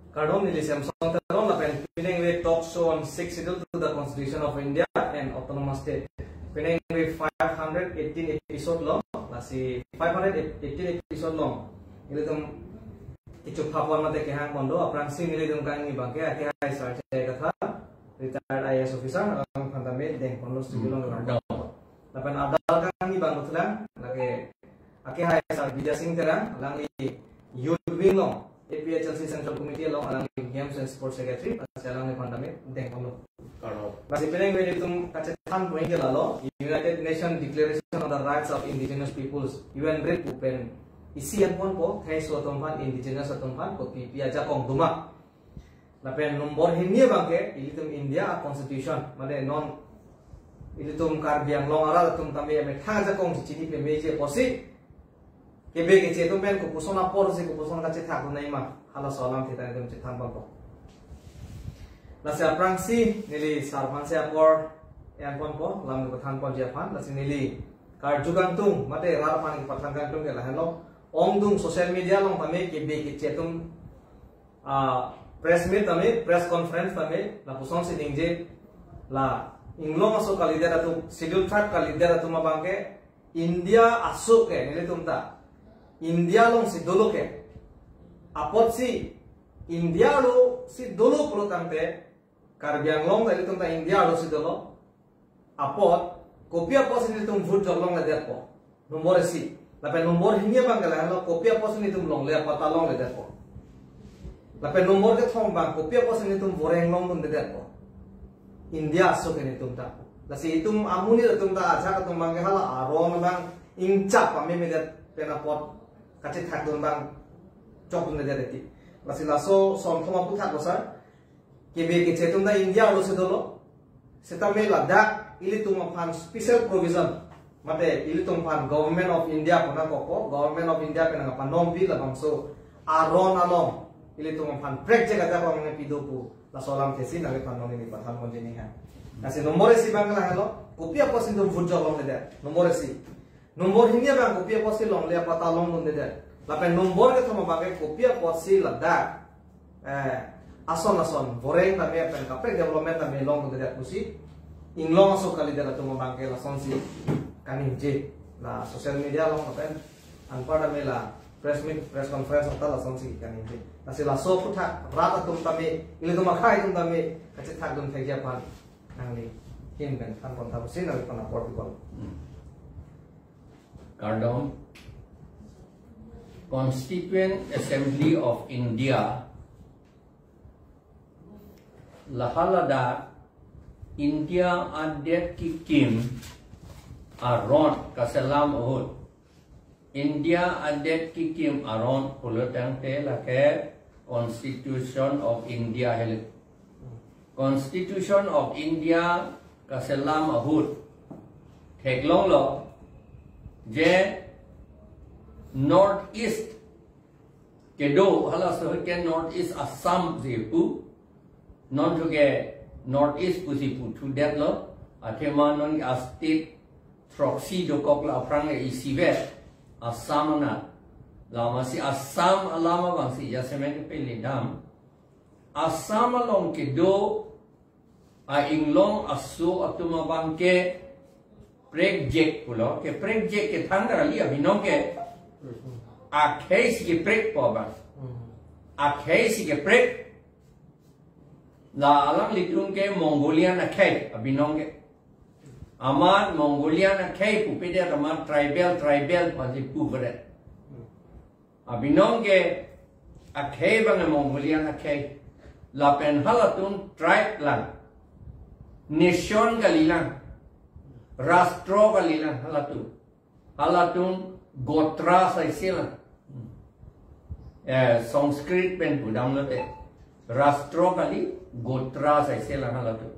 Kardom nili Samsung taron la pen pineng we talk show on 6 schedule to the Constitution of India and autonomous state. Pineng we 518 episode long, la si 518 episode long. Ini tum itu papuan mate kehang kondo aprang sing nili tum kang ni bangke ake hai sar cai katha retired IAS officer ang pandame deng kondo studio long la. La pen adal kang ni bang betulan lage ake hai sar bija sing terang lang youth wing long. APHLC Central Committee along alang Games and Sports Secretary alang ni pandamit deng kono. Masih peneng we ditum kacetan poin lalo United Nations Declaration on the Rights of Indigenous Peoples UN Red Open isian pon po thai so tompan indigenous tompan ko pi aja kong duma. Lapen nombor hinni bangke ilitum India Constitution made non ilitum karbiang long ara tum kami ame tha aja kong cini pe meje posi kebe ke cetum pen ko pusona por se ko pusona ka cetha ko nai ma hala salam kita dem cethan bal ko la se aprang si nili sarpan se apor yang pon po lam ko than pon je phan la si nili kar jugang tung mate rar pan ki pathan kan tung ke la hello ong dung social media long tame kebe ke cetum press meet tame press conference tame la puson si dingje la inglong aso kalidera tu schedule track kalidera tu ma bangke India asuk ke nili tumta India long si dulu ke, apot si India lo si dulu perlu tante, karbiang long dari tentang India lo si dulu, apot kopi apot sini tum food jog long leder po, nomor si, tapi nomor hingga bang kalau lo kopi apot sini tum long le apot long leder po, tapi nomor ke thong bang kopi apot sini tum voreng long tum leder po, India asuk ini tum tak, lasi itu amuni tum tak aja ketum bang kehala aron bang ingcap kami medet penapot kacit hak don bang cok dun de ti lasi laso som thoma puthak bosar kebe ke chetum da India lo se dolo setame ladakh ili tum fan special provision mate ili tum fan government of India pona koko government of India pena panom bi la bangso aron alom ili tum fan prek je kata ko ngi pidoku la solam thesi na le panom ni pathan mon jeni ha nasi nomor si bangla halo kopi apa sin dum fujjo long de nomor si nomor hingga bang kopi apa sih long lihat patah long nunde deh. Lapen nomor kita mau pakai kopi apa sih ladakh. Ason Voreng tapi apa kapek development tapi long nunde deh kusi. Inglong asal kali dia tu mau pakai lason si kaning J. Lah sosial media long apa anpar tapi lah press conference atau lason si kaning J. Nasi laso putak rata tum tapi ini tu makai tum tapi kacit tak tum terjadi pan nangli him kan tanpa tahu sih nabi pernah portable. Kardom, Constituent Assembly of India, Lahalada, India adet kikim, aron kasalam ohud. India adet kikim aron pulatang te lake Constitution of India hel. Constitution of India kasalam ohud. Kelongle je North East kedo hala so ke North East Assam jepu non to ke North East pusipu to that lo athema non a state proxy do kokla prang e isive Assam na lama si Assam alama bang si yasemen pe lidam Assam long kedo a inglong asu atuma bang ke project pulo ke project ke thangda ali abinong ke akhei si project po ba akhei si ke project la alang litung ke Mongolian akhei abinong ke amar Mongolian akhei pu pede amar tribal pasi pu bere abinong ke akhei bang Mongolian akhei la pen halatun tribe lang nation galilang Rastro kalilan halatun gotra saisilan Sanskrit pen budang lote Rastro kali gotra saisilan halatun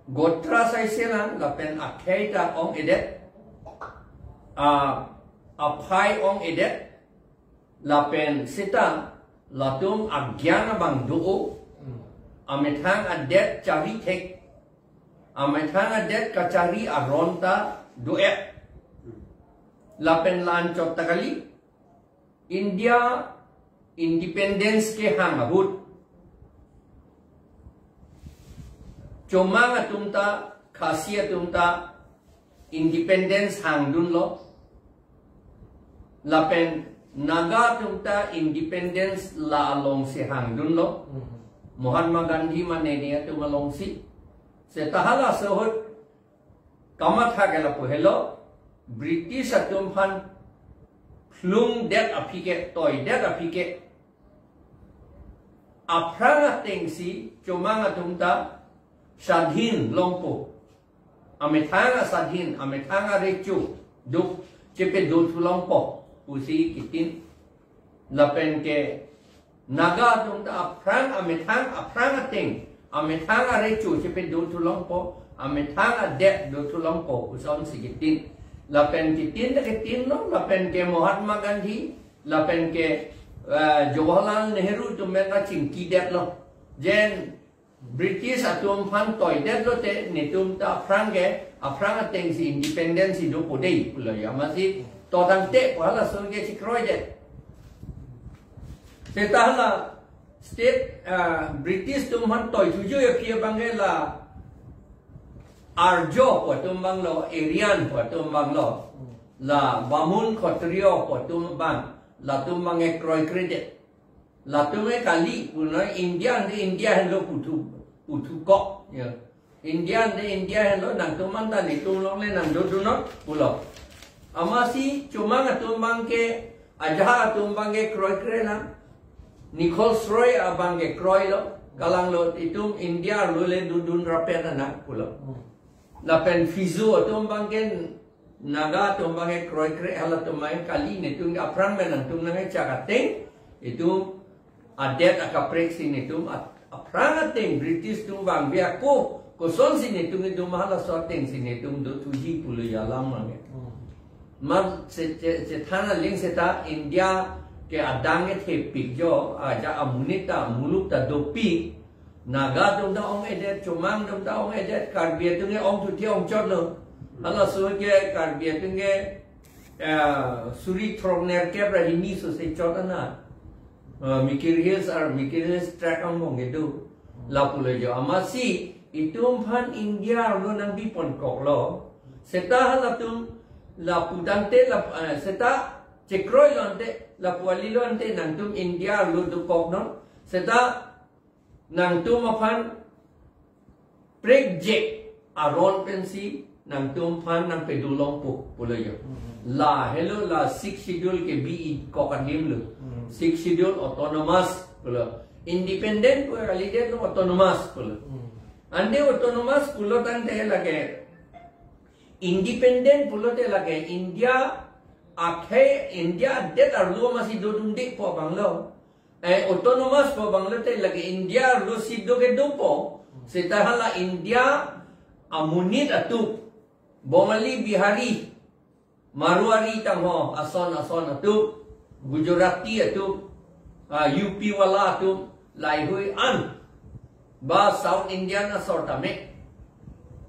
gotra saisilan lapen akheita ong edet aphai ong edet lapen sita latum agyana bang duo amethang adet cari tek Ametanga det kacari aronta duet lapen lancok takali India independence ke hang abut cuma tumta khasiat tumta independence hang dun lo lapen naga tumta independence la along se hang dun lo Mahatma Gandhi mane dia tu malong si setahala sehut kamat hagela pohelo British atum phan flung det apike toy det apike apranga tengsi cuma ngatumta sadhin longpo amethanga sadhin amethanga rechu duk cepe dul longpo usi kitin lapen ke naga tumta apranga teng amethanga rechu cepe dul longpo amethanga det dul longpo uson sikitin lapen kitin da kitin no lapen ke Mahatma Gandhi lapen ke Jawaharlal Nehru tumeka chingki det lo jen British atum phan toy det lo te nitum ta apranga teng si independence si do podei pulo ya masi to tang te pala so ge si kroi det setahla state British tum phan toy tuju ya pia bangela Arjo po tumbang lo, Aryan po tumbang lo, la Bamun Kotrio po tumbang, la tumbang e Kroy Credit, la tumbang kali puno India hello putu kok, ya India hello nang tumbang tadi tumbang le nang dudunok pulo, amasi cuma tumbang ke aja tumbang ke Kroy Credit lah, Nichols Roy abang ke Kroy lo, kalang lo itu India lo le dudun rapen anak pulo. Lapen fizu tumbang ken naga tumbang ke kroy kre ala tumbang kali ne tung aprang menang tung nang cakateng itu adet akaprek sini tung aprang ateng British tumbang biar ko koson sini tung itu mahala sorteng sini tung do tuji puluh yalam mange mar se thana ling seta India ke adang ke thepik jo aja amunita muluk ta dopi naga tung da ong edet cumang tung da ong edet karbia tung ong tu ti ong chot lo ala so ke karbia tung suri throngner ke brahini so se chot na mikir hills track ong edu la pulo jo amasi itum phan India lo nang bi pon kok lo seta hala tum la pudante la seta chekroi lonte la puali lonte nang tum India lo du kok no seta nang tum aphan project aron pensi nang tum phan nang pedulong pu pulo yo la hello la 6 schedule ke bi ko kanim lu 6 schedule autonomous pulo independent pu kali de no autonomous pulo ande autonomous pulo tan te lage independent pulo te lage India akhe India det arlo masi do dundik po banglo autonomous po Bangladesh lagi India lo sido ke dopo setahala India amunit atu Bomali Bihari Marwari tangho ason atu Gujarati atu UP wala atu Laihui an ba South Indian asortame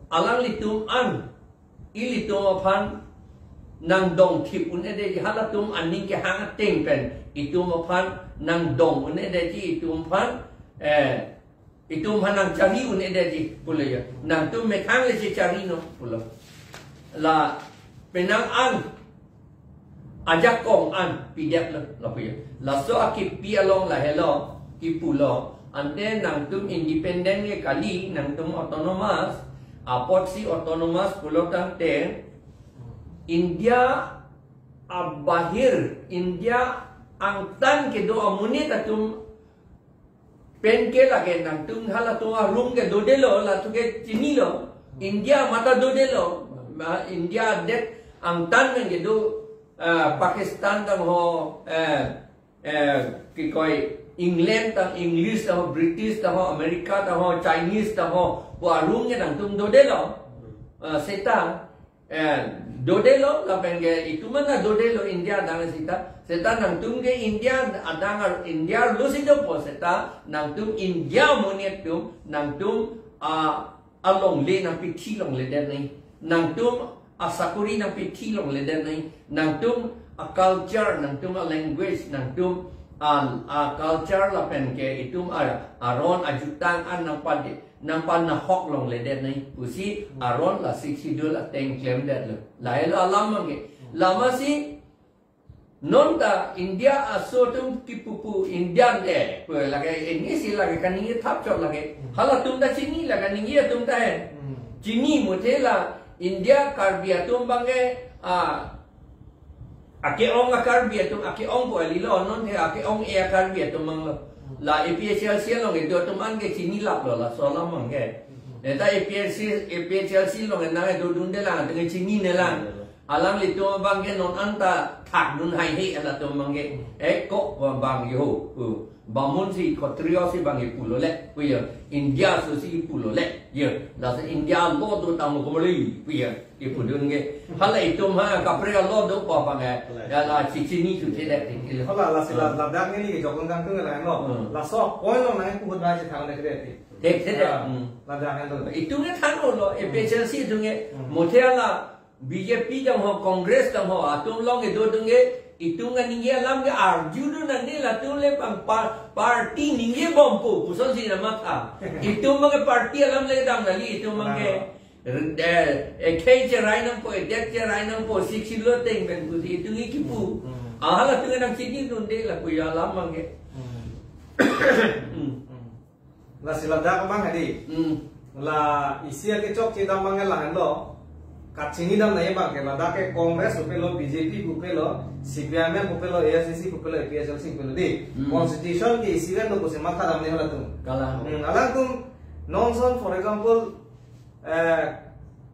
alang litum an ilitum aphan nang dong thip un ede halatum aning ke hang teng pen itum aphan nang dong un ede ji itum phan nang cari un ede ji pula ya nang tum me khang le ji cari no pula la penang an ajak kong an pidap la pula la so akip pi along la hello ki pulo ante nang tum independent ke kali nang tum autonomous apot si autonomous pulo tang te India abahir India angtan ke do amunit atum pen ke lage nang tung hala tu rung ke do delo la tu ke chini lo India mata do delo India det angtan men ke do Pakistan tang ho ki koi England tang English tang ho British tang ho America tang ho Chinese tang ho wa rung ke nang tung do delo seta dodelo la penge itu mana dodelo India dang sita seta nang tum ke India adang India lu sido po seta nang tum India moniat tum nang tum along le nang pithi long le den nai nang tum asakuri nang pithi long le den nai nang tum a culture nang tum a language nang tum culture la pen ke itum aron ajutang an nampan na hok long le det nai usi aron la 6 schedule ateng claim det lo lai la lama si non ta India aso tum kipupu Indian de pe la ke ini si la ke kaningi thap chot la ke hala tum ta chini la kaningi tum ta hai chini mutela India karbia tum bange ake ong akar biatum ake ong ko alilo non he ake ong e akar biatum mang la EPHLC long e do tum an ke chini lap lo la so la mang ke eta EPHLC long e na do dun de la de chini ne la alang li tum bang ke non anta thak dun hai he ala tum mang ke e ko bang yo bamun si kotrio si bang pulo le puya India so si pulo le ye la India lo do tam ko mali puya ki pudun ge hala itum ha kapre lo do ko bang ya la chini chu the le ti hala la sila la dak ni jokon kang tung la no la so koi lo nai ku ba chi thang le kre ti tek the la dak ni do itu ne than lo e PHLC tu nge mothia la BJP jang ho Congress jang ho atum long e do dung ge itu nga ninge lam ge arju du na ni la tu le pang party ninge bompo puson si na mata itu mga party alam le dam nali itu mga e kei che rai nang po e det che rai nang po siksi lo teng ben ku itu ngi kipu la tu nang sini dun de la ku ya lam mange la sila dak bang hadi la isia ke chok che dam bang la han lo Kacini dam naye bang ke Ladakh ke Congress upelo BJP upelo CPM upelo AICC upelo PSLC upelo di Constitution ke isiran to kuse matha dam ne hala tum alang tum nonson for example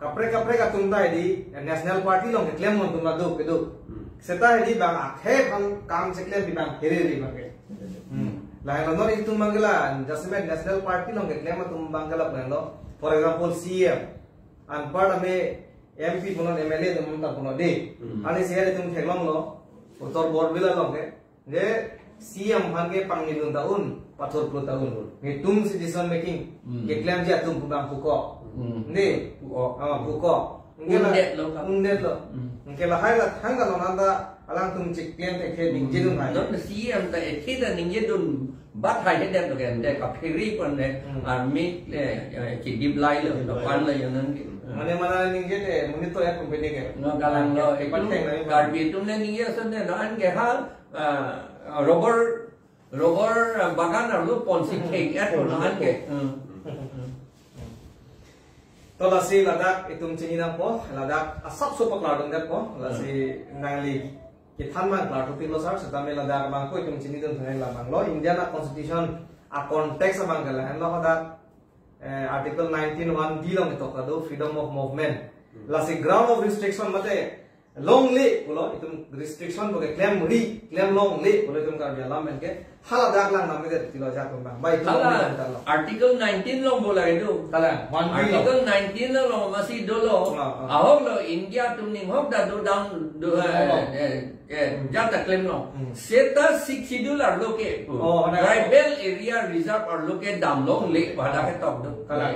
kapre ka tum dai di National Party long ke claim mon tum la do ke do seta he di bang akhe bang kam se claim di bang here ri bang ke la he no ri tum mangala jasme National Party long ke claim tum bangala pendo for example CM an part me MP punon MLA to munta puno de ani sehari tum thelong lo utor bor bila lo ke je CM hange pangni dun taun pathor pro taun nge tum si decision making ke claim ja tum pang puko ne puko undet lo ke la hai la thanga lo nanda alang tum chik claim te ke ning je dun hai no CM ta e thida ning je dun bat hai de to ke de ka phiri pon ne army ki dip lai lo to pan la yanan Mane mana ning je te munit to ya company ke no galang lo e garbi tum ne ning je san ne no an ke ha rubber bagan ar lu pon si ke at no an ke to la si Ladakh itum chini na po Ladakh asap so pakla dong dat po la si nangli ki than man kla to pilo sar sa me Ladakh bang ko itum chini dong thai la bang lo Indian constitution a context bang gala han lo hoda article 19(1) di long to kado freedom of movement la si ground of restriction mate longle pulo itum restriction ko claim longle pulo itum kar dia lam ke hala dak lang nam de tilo ja ko bang bai article 19 long bola itu kala article 19 long masih dolo ahok lo India tum ning hok da do down do jata claim long seta 6 schedule ar loke tribal area reserve ar loke dam long le pada ke tok do kala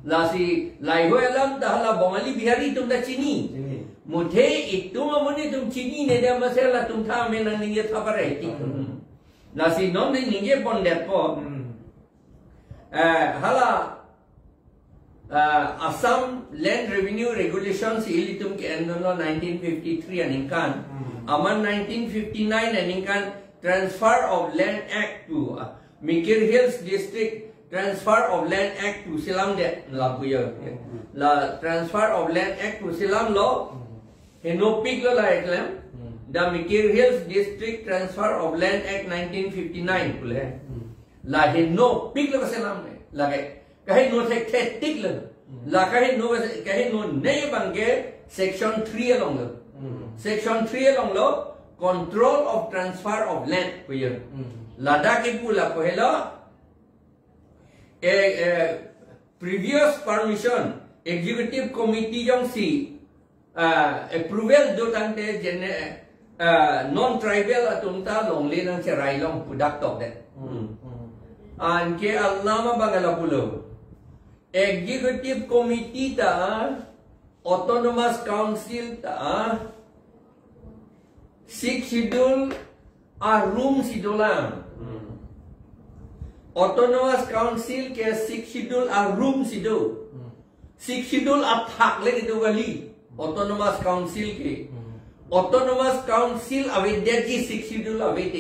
lasi lai ho alam da hala bongali bihari tum da chini muthe itu mamuni tum chini ne da masela tum tha me na ning ye thabare ti nasi non de ninge bondet po hala Assam Land Revenue Regulations ilitum ke endono 1953 aninkan aman 1959 aninkan Transfer of Land Act to Mikir Hills District Transfer of Land Act to Silam de labuya la Transfer of Land Act to Silam lo henopik lo la eklam The Mikir Hills District Transfer of Land Act 1959 pula la he no pig la selam ne la kahe no tek tik la kahe no nei bange section 3 along section 3 along lo control of transfer of land puya Ladakh ke pula pohela previous permission executive committee jong si approval do tante non-tribal atumta longle nang cerai long pudak tok det. Anke alnama bangala pulo. Executive committee ta, autonomous council ta, 6 schedule room sidolang. Autonomous Council ke 6 schedule room sido. 6 schedule thak le itu kali. Autonomous Council ke. Autonomous Council awet detji 6 schedule awet.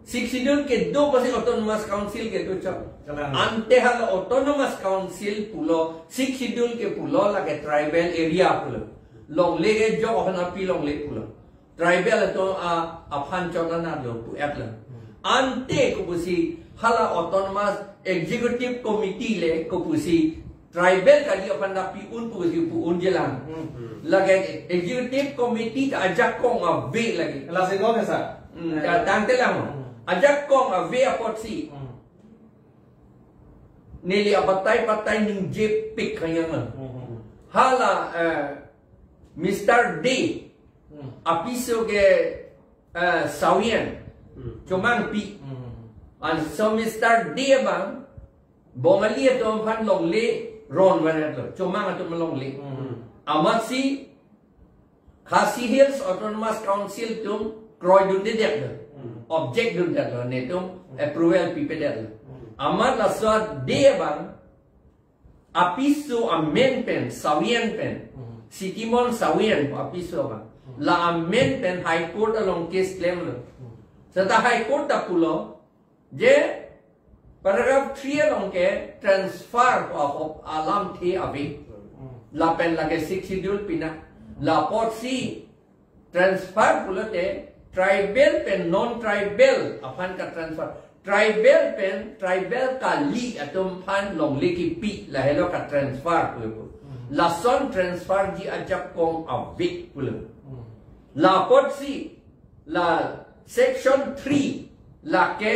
6 schedule ke do pasi Autonomous Council ke tu cak. Ante hal Autonomous Council pulo 6 schedule ke pulo la ke tribal area pulo. Longle ke jo hana pi longle pulo. Tribal itu aphan chotana do pu atla. Ante kupusi hala Autonomous Executive Committee le kupusi tribal kali apan napi pupusi pu jelang. Lagi Executive Committee ka ajak kong ave lagi. La segong sa. Tang telang. Ajak kong ave apot si. Nili apatai ning jep pik kayang. Hala Mr. D apiso ke sawian. Cuma pi, so Mr. D bang, bongali itu kan longle ron mana tu, cuma itu melongle. Amat si Khasi Hills Autonomous Council tu kroy dun dia tu, object dun dia tu, ni tu approval pipe dia tu. Amat lah so dia bang, apiso amendment sawian pen, Sitimon sawian apiso bang, la amendment High Court along case claim lo. Serta High Court dah pulo, je paragraph 3 along ke transfer of alam the avi, la pen lagi 6 schedule pina, la pot si transfer pulo te tribal pen non tribal apan ka transfer, tribal pen tribal kali atom pan long leki pi la hello ka transfer pulo, la son transfer ji ajak kong avi pulo, la pot si la Section 3 lake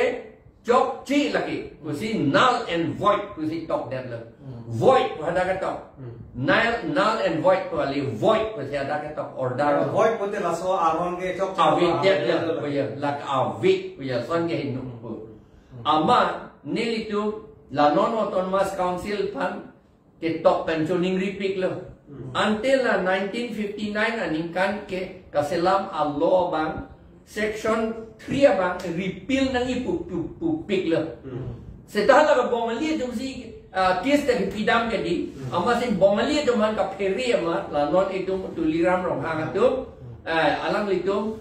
job C lake kusi null and void kusi talk that lo void ada kata null and void kuali void kusi ada kata order void pote laso aron ke chok awit that lo kuya lak awit kuya son ke hindu ama nil itu la non autonomous council pan ke talk pensioning repeat lo until 1959 aningkan ke kaselam Allah bang Section 3 bang repeal nang ipu pik lah. Setelah laga bongali tu si kes dari pidam ke di, ama si bongali tu man ka peri ama la non itu tu liram rong hang tu, alang itu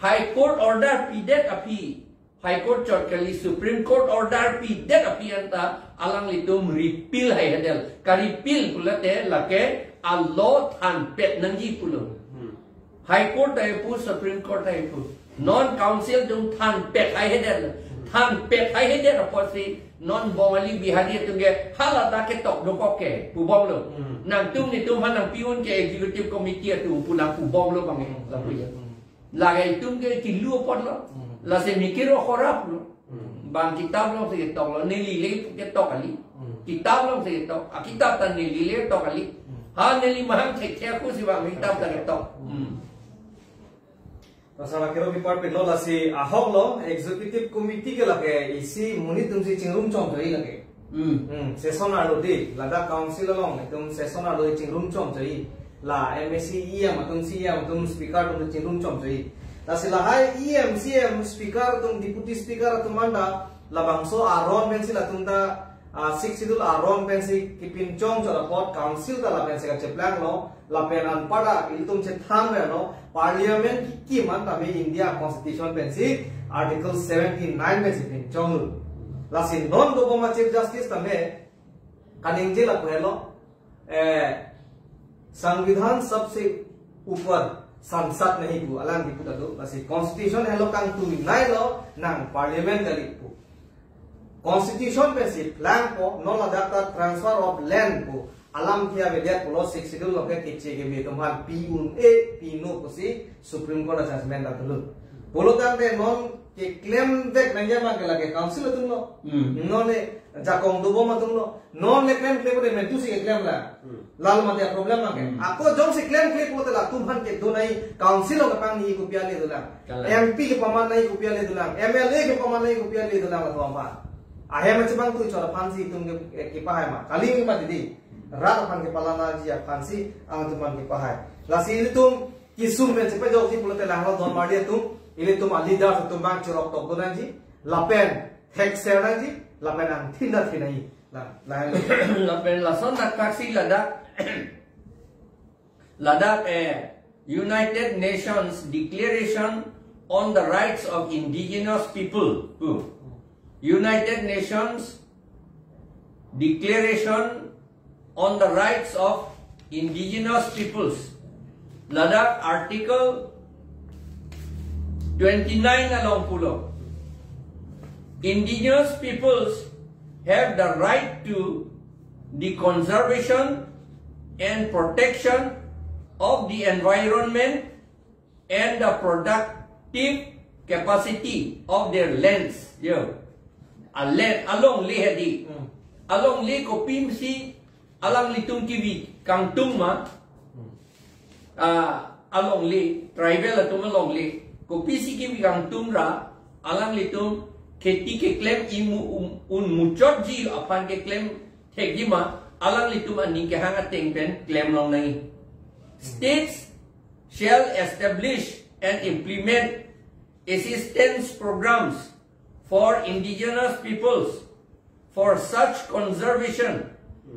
High Court order pidet api, High Court chot kali Supreme Court order pidet api anta alang itu repeal hai hadel, ka repeal pula te lake Allah than pet nang ji pulo. High Court ay pu, Supreme Court ay pu. Non-council dung than pek ay heder. Than pek ay heder apa si non-bongali bihari tu ke halada ke tok doko ke pu bong lo. Nang tung ni tung hanang piun ke executive committee tu pulang pu bong lo bang la pu ya. Lagi tung ke kilu pot lo. La se mikiro khorap lo. Bang kitab lo se tok lo ni lile ke tok kali. Kitab lo se tok. Kitab tan ni lile tok kali. Ha ni mahang cek aku si bang kitab tan tok. Pasal kira report pe lo la si ahok lo executive committee ke lage isi muni tum si chingrum chom jai lage session alo di lada council long tum session alo chingrum chom jai la MSc EM tum CM tum speaker tum chingrum chom jai la si la hai EM CM speaker tum deputy speaker tum manda la bangso aron ben si la tum da 6 sidul aron ben si kipin chong cho report council da la ben si ka cheplang lo la penan pada iltum che tham re no parliament ki man ta me India constitution pen si article 79 में से पिन चोंगु लासी नॉन गोबोमा chief justice तमे कनिंजे ला पहलो संविधान सबसे ऊपर संसद नहीं पु अलांग की पुता दो लासी कॉन्स्टिट्यूशन हेलो कांग तु नाइ लो नांग पार्लियामेंट कली पु कॉन्स्टिट्यूशन पे से प्लान को नो लदाता ट्रांसफर ऑफ लैंड को alam kia vedet pulo 6 sidul loke kiche ge me toman piun e pino kosi supreme court judgment da dulu pulo tan de non ke claim dek nanya ma ke lage council tum lo non ne jakong dubo ma tum lo non le claim de me tu si claim la lal ma de problem ma ke ako jong si claim pote la tum han ke do nai council lo ka ni ko pia le dula mp ke paman nai ko pia le dula mla ke paman nai ko pia le dula ma to ma ahe ma chbang tu chora phansi tum ke pa hai ma kali ma didi rat pan ke palana ji phansi ang tuman ke pahai lasi tum kisum men sepe jok ji pulote lang lo don mardia tum Ini tum leader tum bang curok tok bunan ji. Lapen hek serang ji. Lapen ang tinda tinai. Lapen lason nak taksi ladak. Ladak United Nations Declaration on the Rights of Indigenous People. United Nations Declaration on the Rights of Indigenous Peoples. Ladak Article 29 along pulo. Indigenous peoples have the right to the conservation and protection of the environment and the productive capacity of their lands. Along li hadi. Along li ko pimsi alang litung kiwi kang tungma. Along li tribal atum along li ko pisi kiwi kang tumra alang litung खेती के क्लेम उन मुचोट जी अपन के क्लेम ठेगिमा अलग लिटुम अन्नी के हांगा टेंगपेन क्लेम लोंग नहीं. States shall establish and implement assistance programs for indigenous peoples for such conservation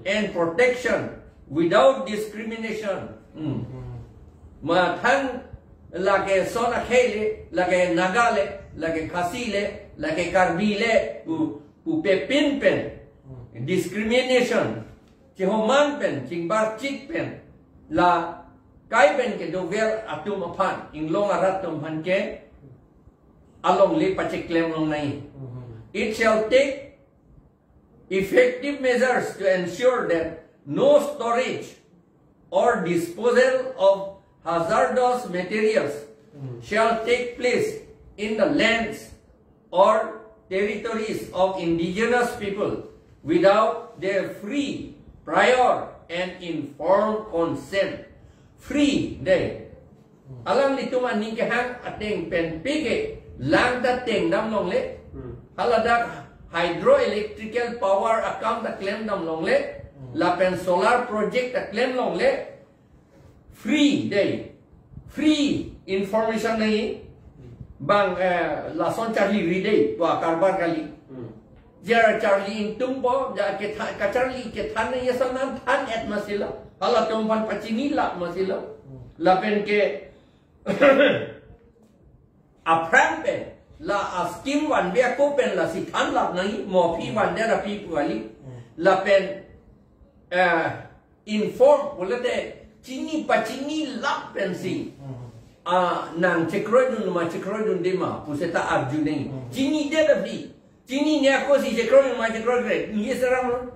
and protection without discrimination. Ma thang lage sona khele lage nagale lage khasile lage karbile u pepin pen discrimination chihoman pen chingbar chik pen la kai pen ke dover atum aphan inglong aratum han ke along li pache claim long nai. It shall take effective measures to ensure that no storage or disposal of hazardous materials shall take place in the lands or territories of indigenous people without their free, prior and informed consent. Free day. Alam li tuman ni ke hang ateng pen pige lang da teng dam long le. Haladak hydroelectrical power account da claim dam long le. La pen solar project da claim long le. Free day. Free information nahi. Bang lason Charlie Ride wa karbar kali. Jara Charlie intung po ja ke Charlie ke than ya sanam than et masila. Hala tumpan pacini la masila. Lapen ke apram pe la askim wan be ko pen la si than lap nahi mo phi wan da pi wali. Lapen inform bolate chini pacini lap pen si. Nang cekrodun ma cekrodun dema puseta arjunai cini dia tapi cini ni aku si cekrodun ma cekrodun ni seram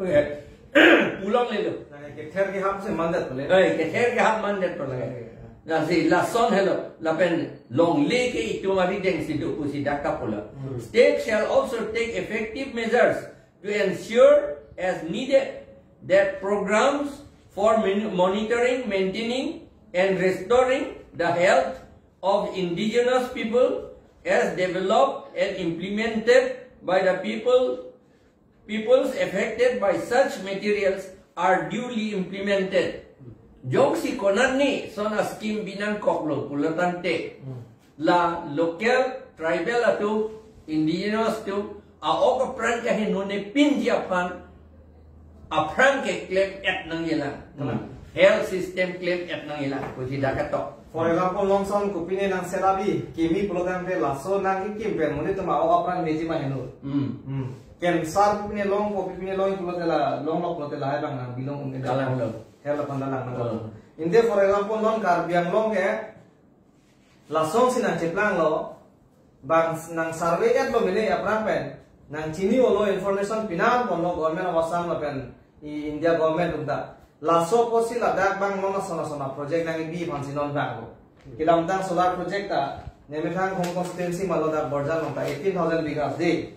pulang le lo ke ther ke hap se mandat pole ke ther ke hap mandat pole na si la son hello la pen long le ke itu mari deng situ pusida kapola. State shall also take effective measures to ensure as needed that programs for monitoring, maintaining and restoring the health of indigenous people as developed and implemented by the peoples affected by such materials are duly implemented. Jong si konan ni sona scheme binang koklo pulatante la local tribal atu indigenous tu aok pran ka hinune pinjapan apran ke claim et nang yelang. Health system claim et nang ilang kusi dakato. For example, longsong kupine nang serabi kimi program pe laso nang kim pe muni tuma o apran meji ma henu. Kem sar kupine long ko kupine long pulotela long lo pulotela hai bang nang bilong unde dalang lo. Hela pandalang nang. Inde for example non kar biang long ke lasong sinang ceplang lo bang nang survey et lo mene apran pen nang chini olo information pinar bono government awasam lo pen India government unta. Laso posi ladak bang nona sona project nang bi fansi non bang ko kilam tang solar project ta nemetang home constituency maloda borjal nong ta 18,000 bighas de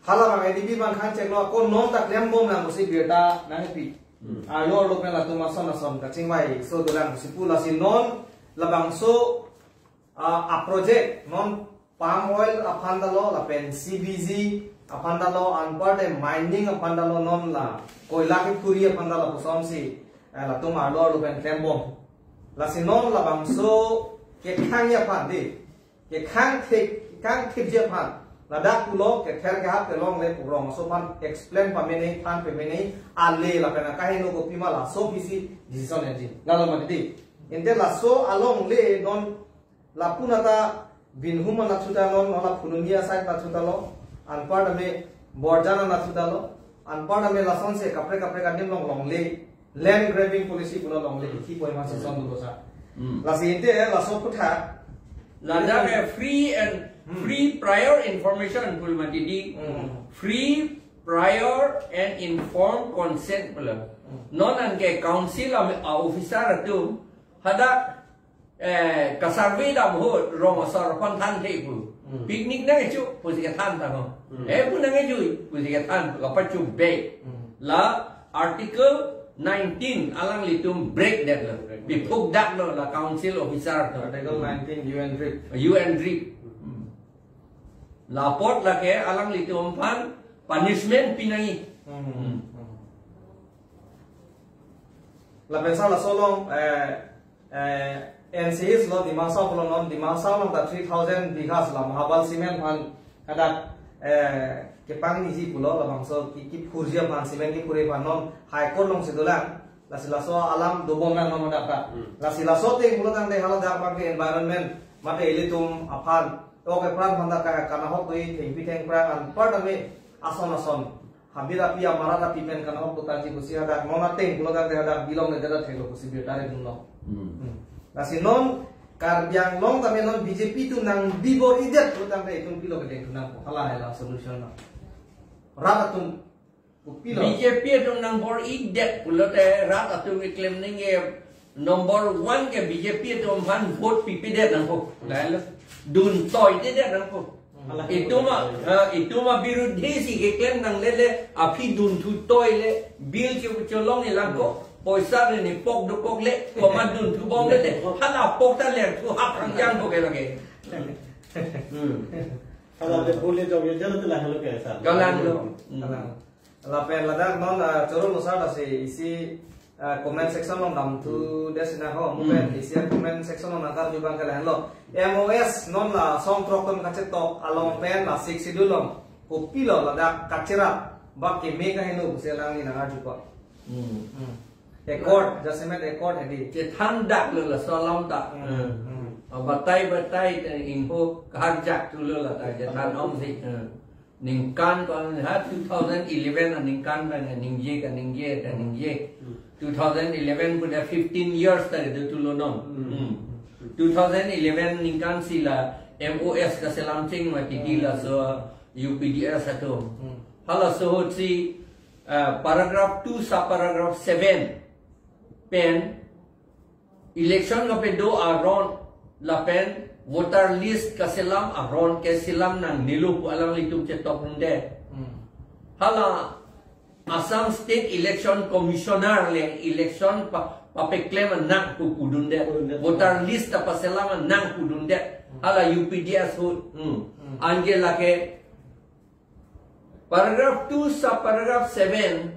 hala bang edb bang khan cheklo ko non ta klem bom nang si beta nang pi ayo lo pen la tuma sona son ka chingwai so dolang si pula si non labang so a project non palm oil apandalo la pen cbg apandalo anparte mining apandalo non la koila ki kuri apandalo posom si la tuma lo pen klembom la sinon la bangso ke khang ya phan di ke khang thip je phan ladak pulo ke ther ke hap ke longle purong so phan explain pa mene phan pe mene ale la pena kahino ko pima la so bisi decision engine ngalo ma di ente la so along le non la punata binhuma na chuta non la phununia side na chuta lo anpad me borjana na chuta lo anpad me la son se kapre ka nim long le land grabbing policy puno long le ki poi ma se son du sa la si ente la so putha la da free prior information pul ma di free prior and informed consent pul non an ke council officer tu hada ka survey da mo ro sor pon than the pu picnic na chu pu si ka than ta ho pu na nge ju pu si ka than ka pa chu be la article 19 alang litum break that la bi phuk dak lo la council officer article 19 UN drip la pot la ke alang litum pan punishment pinai la pensa la solong NCS lo dimasa polo non dimasa long ta 3000 bighas la mahabal cement pan kada kepang ni ji pulo la bangso ki phurjia pan cement ki pure pan non high court long sidolang la silaso alam dobom na non data la silaso te mulo tang de hala da pa ke environment mate elitum apan to ke pran handa ka kana ho koi thei pi theng pran an part ame ason habira pia marada pipen kana ho ta ji kusia da mona te mulo tang de hada bilong de da thelo kusi bi tare dun no la sinon karbiang long tame non BJP tu nang bibor idet tu tang de tum pilo ke tu nang hala hala solution na rata tum pilo BJP tu nang bor idet pulo te rata tu claim ninge number 1 ke BJP tu man vote pipidet nang ko lalu dun toy de nang ko itu ma birudhi si ke claim nang le api dun tu toy le bill chu long ni lang ko poisa ni pok do pok le ko man dun tu bom le hala pok ta le tu hap rang jang ko ke lage hala le bole jo ye jalo tu la halo ke sa galang lo la pen la da non choro lo sa da se isi comment section lo nam tu desina ho mu pen isi comment section lo nakar ju bang kala lo MOS non la song prokom ka che to along pen la 6 schedule lo ko pilo la da kachira ba ke me ka heno se lang ni na ju ko Ekor, jasmet ekor hedi. Ke thandak lo la solam ta. Batai info kahajak tu lo la ta jatan om si. Ningkan kon ha 2011 ningkan ban ningye ka ningye. 2011 pun 15 years ta tu lo non. 2011 ningkan sila MOS ka selam ching ma ti la so UPDS ato. Hala so si paragraph 2 sa paragraph 7 pen election ka pe do aron la pen voter list ka selam aron ke selam nang nilu pu alang litum che tok nde hala Assam State Election Commissioner le election pa pe claim nang pu kudunde voter list pa selam nang kudunde hala UPDS ho angela ke paragraph 2 sa paragraph 7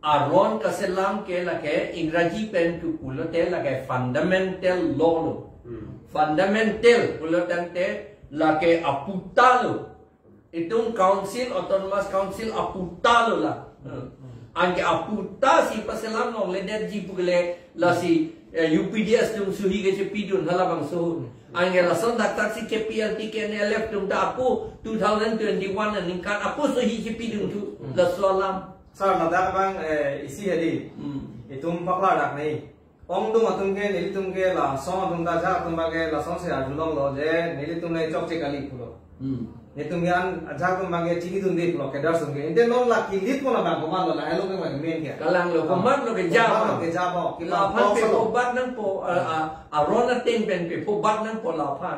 aron kaselam ke lake ingraji pen tu pulote lake fundamental law lo fundamental pulotante lake aputalo itong council autonomous council aputalo la angke aputa si paselam no leder ji pugle la si UPDS tum suhi ke pidun halabang so angke la son daktar si KPLT ke NLF tum ta apu 2021 ningkan apu suhi ke pidun tu la solam Sar nadak bang isi hedi itum pakla dak nei ong dung atum ke nili tum ke la song atum da ja atum ba ke la song se ajulong lo je nili tum nei chok che kali pulo ni tum yan aja tum ba ke chini tum de pulo ke dar sung ke inde non la kilit mo la ba ko ma lo la hello ke ma men ke kalang lo ko mat lo ke ja ki la phan pe po bat nang po arona ting pen pe po bat nang po la phan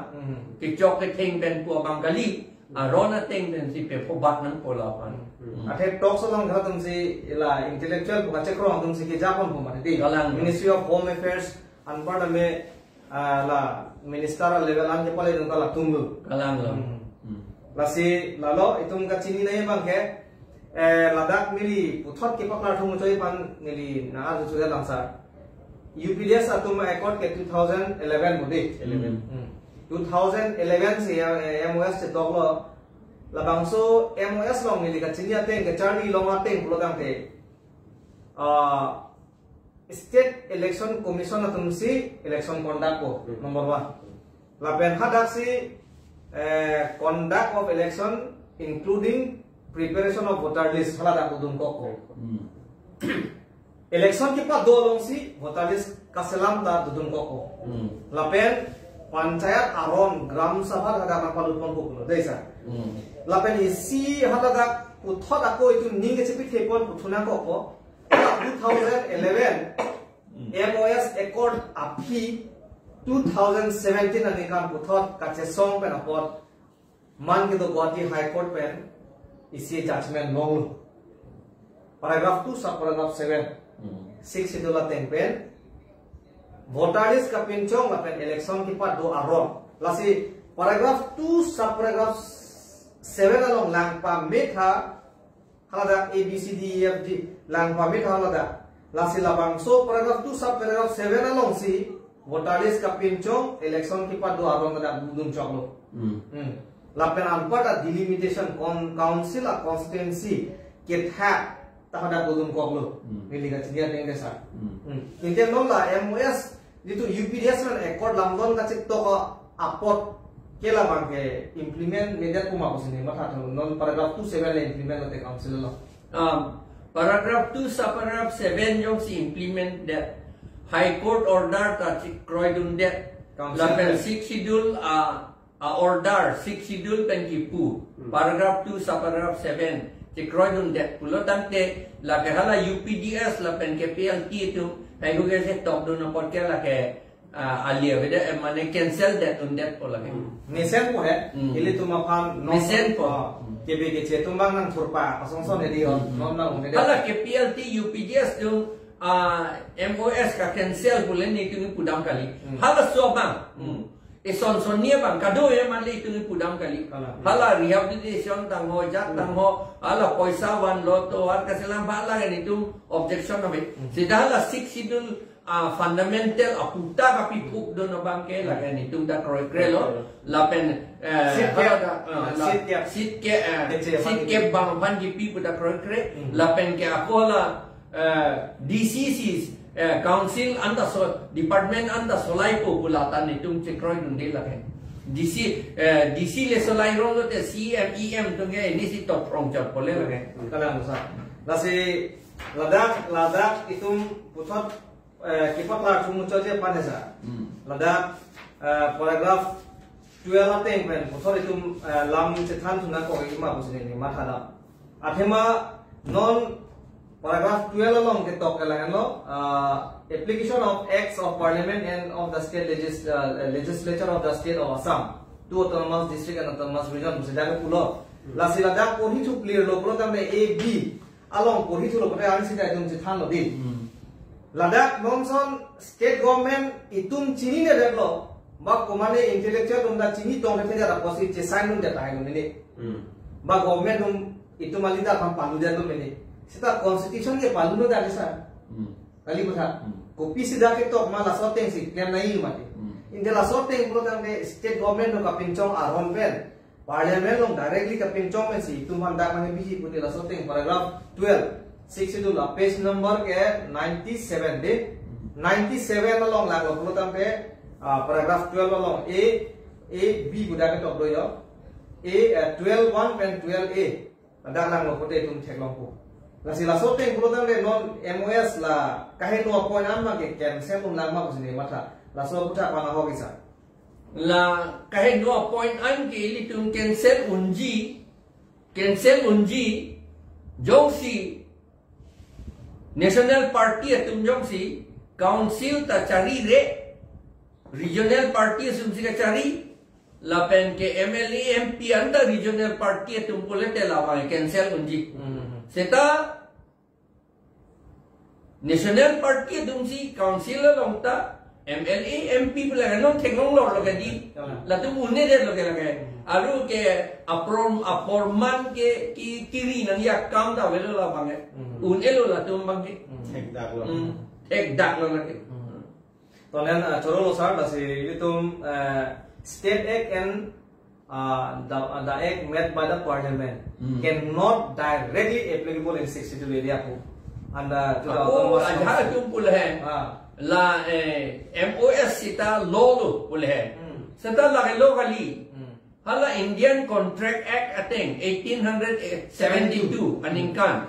ke chok ke ting pen po bang kali arona ting pen si pe po bat nang po la phan Athe talk so long tum si la intellectual buka chekro tum si ke japon po mate di Ministry of Home Affairs anpada me la ministerial level an ke pale dum la tumbu kalang lo la si lalo itum ka chini nei bang ke ladak mili puthot ke pakla thum choi pan nili na aju chu lang sa UPDS atum accord ke 2011 mudi 2011 se MOS se toklo labangso MOS long ni ka chinya teng ke charli long ateng pulo tang te State Election Commission atum si election conduct ko number 1 lapen hadak si conduct of election including preparation of voter list halada kudun ko election ki pa dolong si voter list kaselam da dudun ko lapen panchayat aron gram sabha hada ka palupon ko desa lapen isi hada uthot ako itu ninge chipi thepon uthuna ko 2011 MOS accord api 2017 ani kan uthot kache song pen apot man ke do Guwahati High Court pen isi judgment long paragraph 2 sub paragraph 7 6 idola tempen voter list ka pinchong lapen election ki pa do aron lasi paragraph 2 sub paragraph 7 along lang pa metha halada ABCDEFG lang pa metha halada lasi labang so paragraph 2 sub paragraph 7 along si voter list ka pinchong election ki pa do aron da dun choklo lapen anpada delimitation council a constituency ke tha tahada bodun koklo miliga chidia teng desa Indian nola MOS itu UPDS man accord lamdon ka chik to ko apot kela bangke implement media kuma kusini matha non paragraph 27 le implement te council lo paragraph 2 sa paragraph 7 yung si implement that high court order ta chik kroidun that lapen 6 schedule order 6 schedule pen kipu paragraph 2 sa paragraph 7 Tikroidun det pulo tante la ke hala UPDS la pen ke PLT tu ai ko ke se tok do na pot ke la ke alia vede mane cancel det un det pola ke nisen po he ili tu ma pham nisen po ke be ke che tumbang nang thurpa pasong son he dio non na un hala ke PLT UPDS tu MOS ka cancel bulen ni tu pudam kali hala so bang son nia bang kado ya mali itu pudam kali hala rehabilitation tangho jak tangho hala poisa wan loto ar kaselam bala kan itu objection nabe sida hala 6 schedule fundamental aputa kapi puk do no bangke la kan itu da kroy krelo la pen sit ke bang ban di pi puda kroy kre la pen ke akola DCCs council anda department anda solai po bulatan itung cekroy dundi la kan DC le solai rolo te CMEM tu ge ini si top from job pole la kan kala musa lasi ladak itung putot kipat la tumu choje panesa ladak paragraph 12 ateng pen putot itung lam cethan tuna ko ima busini ni mathada athema non paragraph 12 along ke tok kala no application of acts of parliament and of the state legislature of the state of Assam to autonomous district and autonomous region musida ke pulo lasila da kohi thu clear lo pulo tamne A B along kohi thu lo pare ani sida itum chithan lo din ladak monson state government itum chini ne deklo ba komane intellectual unda chini tong ke da posi che sign nun da tai no mini ba government itum alida kam palu da no mini sita constitution ke palu no da sa kali butha kopi sida ke to mala soteng si kem nai mate indela soteng program de state government no kapinchong aron pen parliament long directly kapinchong men si tuman dak mane biji putila soteng paragraph 12 6 itu la page number ke 97 de 97 along la program pe paragraph 12 along A B buda ke to do yo A 12 1 pen 12 A dak lang lo pote tum thek long ko la sila soteng program le non MOS la kahe no point an ma ke cancel un lang ma ko sini matha la so puta pa na ho kisa la kahe no point an ke li tum cancel unji jongsi national party tum jongsi council ta chari re regional party sumsi ka chari la pen ke MLA MP anda regional party tum pole te la wa cancel unji seta national party dumsi council longta MLA MP pula non thengong lor lo di la tu une de lo ke aru ke aporman ke kiri nang ya kam da velo la bange une lo la tu bange Thek dak lo ek dak lo ke Tonen choro losar la si itum state act and the act made by the parliament cannot directly applicable in 62 area ko. And Aku ada tu pulih. La MOS sita law lu pulih. Sita lagi law kali. Hala Indian Contract Act ating 1872 aningkan.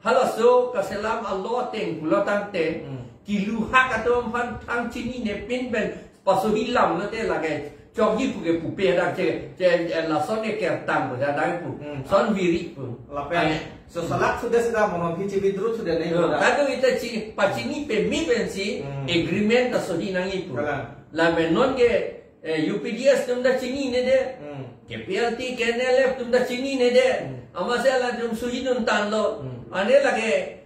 Hala so kaselam Allah ating pulatang te kilu hak atom pan tang chini ne pin ben pasuhilam na te lagi chogi puge pupe dak che la sonne ke tang ko dai pu son viri pu la pe so salak sudah sudah mono pichi bidru sudah nei ko tadu ita chi pachini pe mi pensi agreement asodi nangi pu la menon ke UPDS tumda chini ne de KPLT KNLF tumda chini ne de amasela tum suhinun tan lo ane lage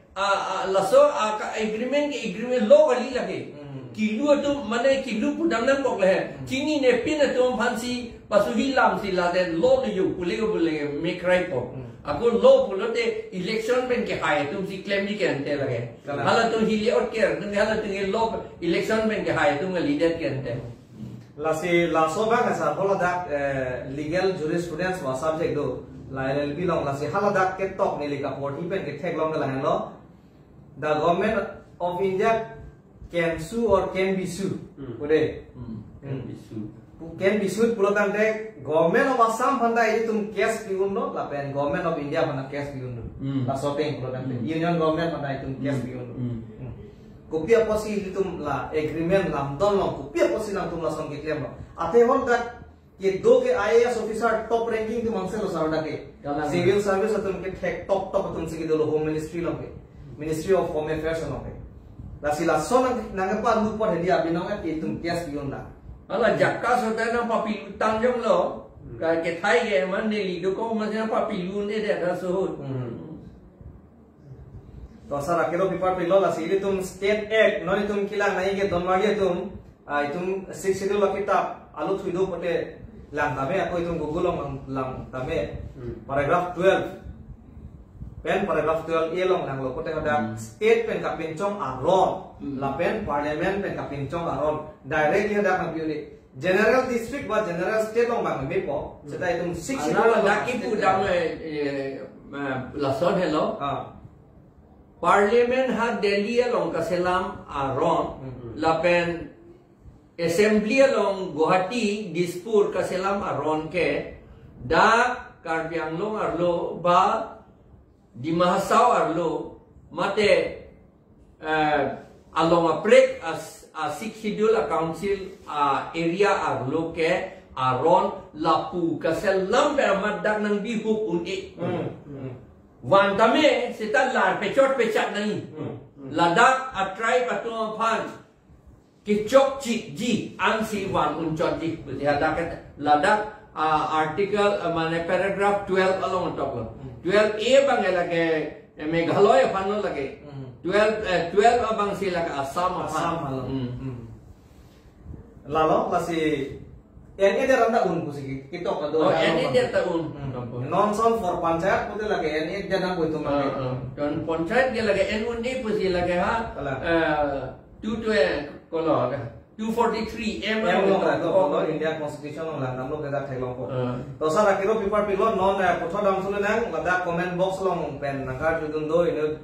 laso agreement ke agreement lo wali lage kilu tu mana kilu pudam nan kok le chini ne pin tu phansi pasuhi lam si la de lo de yu pule make right po aku lo pulote election ben ke hai tum si claim ni ke ante lage hala tu hili ot ke hala tu lo election ben ke hai tum leader ke ante Lasi laso bang asa haladak legal jurisprudence wa subject do la LLB long lasi haladak ke tok ni lika port ipen ke tek long la lo the government of India can sue or can be sued ude can be sued pulotan de government of Assam phanda ini tum case piun no la pen government of India phanda case piun no la shopping pulotan de union government phanda itu case piun no kopi apa sih itu lah agreement lamdon lo kopi apa sih nang tum langsung kita lo ate hol dak ये दो के IAS officer top ranking के मांगसे लो सारा के civil service अतुम के take top अतुम से के दो home ministry लो के ministry of home affairs लो के लासी लासो नंगे पा लूप पर हेडिया बिनोंगे के तुम केस पियों ना अला जक्का सोता ना पापी तंजम लो के थाई के मन ने ली दो को मजे पापी लून दे दा सो तो सारा केरो पेपर पे लो लासी ये तुम state act नॉन तुम किला नहीं के दोनमागे तुम 6 schedule किताब आलू थुइदो पटे lang tame ako itong gugulong lang tame paragraph 12 pen paragraph 12 elong lang lo kote kada state pen kapinchong aron la pen parliament pen kapinchong aron directly hada kapiuli general district ba general state long bang me po seta itong 6 ala laki pu dang lason hello parliament ha delhi long kaselam aron la pen Assembly along Guwahati, Dispur, Kaselam, Aron ke, da Karbiang long arlo, ba di Mahasaw arlo, mate along a break as a 6 schedule a council area arlo ke, Aron, Lapu, Kaselam, Bermadak ng bihuk unik. Wantame, sita lar, pechot pechat nai. Ladak a tribe atong pan. Kicok cik ji ansi wan uncot ji berada kat ladak artikel mana paragraph 12 along top lo 12a bang lagi Meghalaya panel lagi 12 abang sila ke Assam lalu masih ini dia rendah kusi kita kado ini dia tahun non son for panchayat putih lagi ini dia nak itu lagi dan panchayat dia lagi ini putih lagi ha 243 M long to India constitution long lang namlo keda thailong ko to sara kiro paper pilot non potho dam sule nang lada comment box long pen nangar judun do inu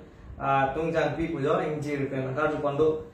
tungjang pi pujo injir pen nangar jupondo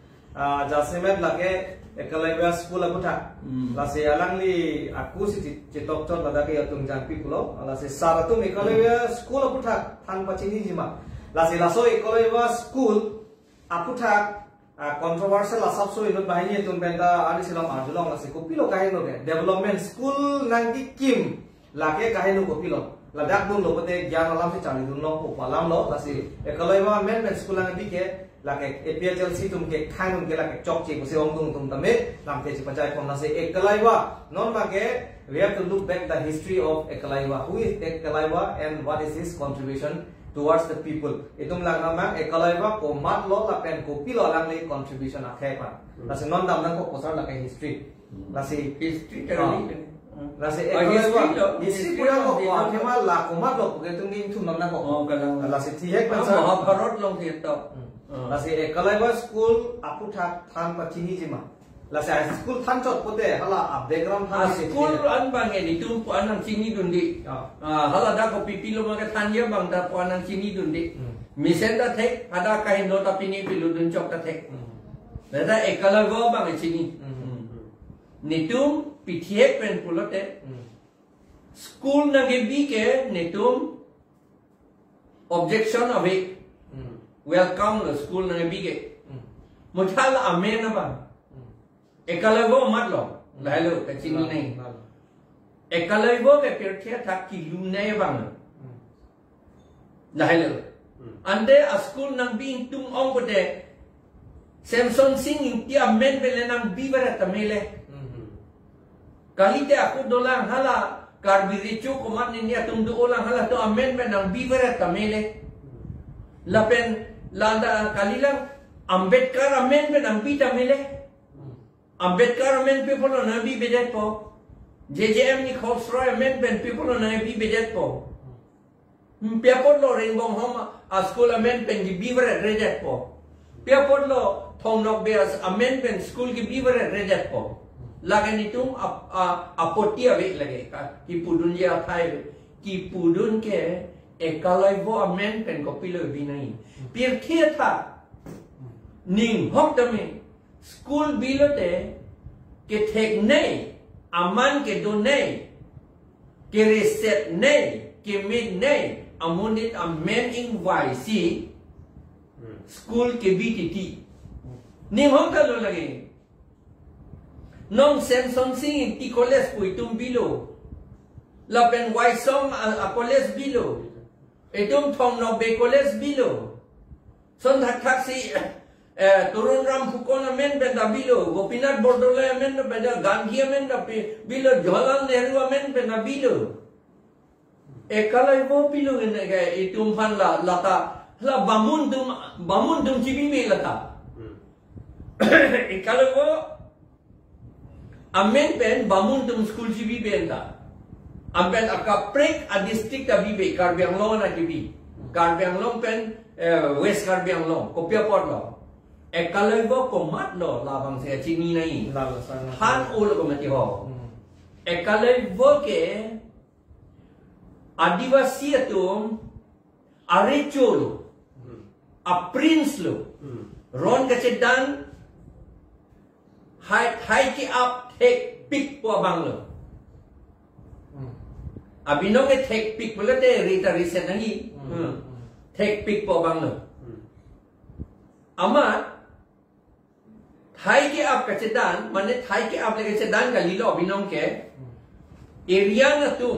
jasemet lage ekalaiba school akutha lase alangli aku si chitok chot lada ke tungjang pi pulo lase sara tum ekalaiba school akutha than pachini jima lase laso ekalaiba school akutha controversial asap so inut bahini tun benda ari silam arjulong lase kopilo kahino ke development school nangki kim lake kahino kopilo ladak dun lopote gyan alam se chali dun lo palam lo lase ekalaiba men school nangki ke lake APHLC tum ke khainun ke lake chok che kuse ong tum tame lam te chipachai kon lase ekalaiba non lake we have to look back the history of ekalaiba who is ekalaiba and what is his contribution towards the people. Itum lang nama ekalaiba ko mat lo la pen ko pilo lang le contribution akhe pa. Lasi non dam lang ko posar la ke history. Lasi history terali. Lasi ekalaiba history pura ko akhema la ko mat lo ke tum ning thum nam ko. Lasi thihek pansa Mahabharat long thieto. Lasi ekalaiba school apu thak than pa chini jima. lah saya school than chot pote hala background than school an bang ni tum po anang sini dundi hala da ko pipilo ma ka than ya bang da po anang sini dundi misen da thek ada ka hindo ta pini pilu dun chok ta thek da ekala go bang sini ni tum pithiek pen pulote school na ge bi ke ni tum objection of it welcome the school na ge bi ke muthal amen na bang ekala go mat lo lai lo ka sini nei ekala go ke perthia thak ki lu nei bang lai lo ande a school nang bi tum ong ko de Samson sing ti amen bele nang bi bara tamele kali te aku dolang hala karbirichu kumat ni atum do olang hala to amen ben nang bi bara tamele lapen landa kalilang Ambedkar amen ben nang bi tamele Ambedkar amen people na bi bedet po JJM ni khosroy amen ben people na bi bedet po piapot lo ringbong homa a school amen ben gi bi bara redet po piapot lo thong nok beas amen ben school gi bi bara redet po lagan itu apoti ave lage ki pudun ya thai ki pudun ke ekalai vo amen pen ko pilo binai pir khia tha ning hok tame school bilote ke thek nei aman ke do nei ke reset nei ke mid nei amonit amen ing vai si school ke btt ning hok ta lo lage nong Samson sing ti college pui tum bilo la pen wai som a college bilo etum thong no be college bilo son thak thak si turun ram phukon amen ben da bilo gopinath bordole amen ben da gandhi amen da bilo jawaharlal nehru amen ben da bilo ekalai bo bilo ne ga etum phan la lata la bamun dum chibi me lata ekalai bo amen pen bamun tum school jibi benda amben akaprek a district abibe Karbiang Long na jibi Karbiang Long pen West Karbiang Long kopia pot lo ekalai bo komat lo labang se chini nai han ul ko mati ho ekalai bo ke adivasi atum arechol a prince lo ron kacedan hai ki up take pick po bang lo abino ke take pick pula te rita reset nangi take pick po bang lo ama thai ke up ka chedan mane thai ke up le ke chedan ka lilo abino ke area na tu